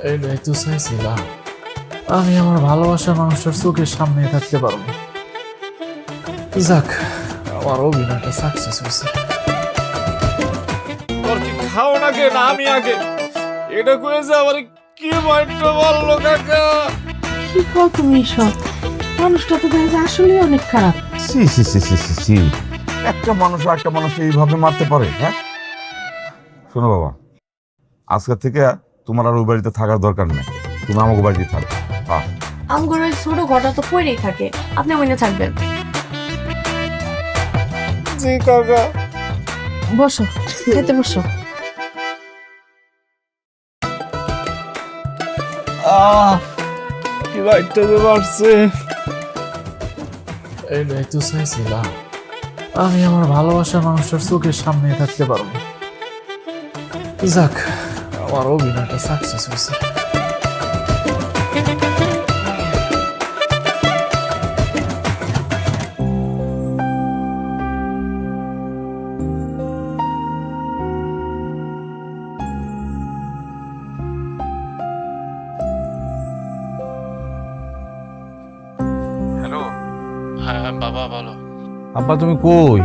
এইটাই তো চাইছিলাম, আমি আমার ভালোবাসার মানুষটার চোখের সামনে থাকতে পারবো। যাক, আমার অভিনয়টা সাকসেস হয়েছে। তোর কি খাও নাকি না আমি আগে? এটা কয়েছে আমার কি মাইন্ডটা বললো কাকা। কি কও তুমি এসব? মানুষটা তো দেখা যায় আসলেই অনেক খারাপ। সি সি সি সি সি সি একটা মানুষ একটা মানুষ এইভাবে মারতে পারে? হ্যাঁ, শোনো বাবা, আজকে থেকে তোমার আর ওই বাড়িতে থাকার দরকার নেই, তুমি আমাকে বাড়িতে থাকো। হ্যাঁ, আমগর ওই ছোট ঘরটা তো পড়েই থাকে, আপনি মনে থাকবেন। জি কাকা। বসো, খেতে বসো। কি বাইকটা যে বাড়ছে। এইটাই তো চাইছিলাম, আমি আমার ভালোবাসার মানুষটার চোখের সামনে থাকতে পারবো। যাক, আমার অভিনয়টা সাকসেস হয়েছে। হ্যালো। হ্যাঁ বাবা, ভালো। আব্বা তুমি কই?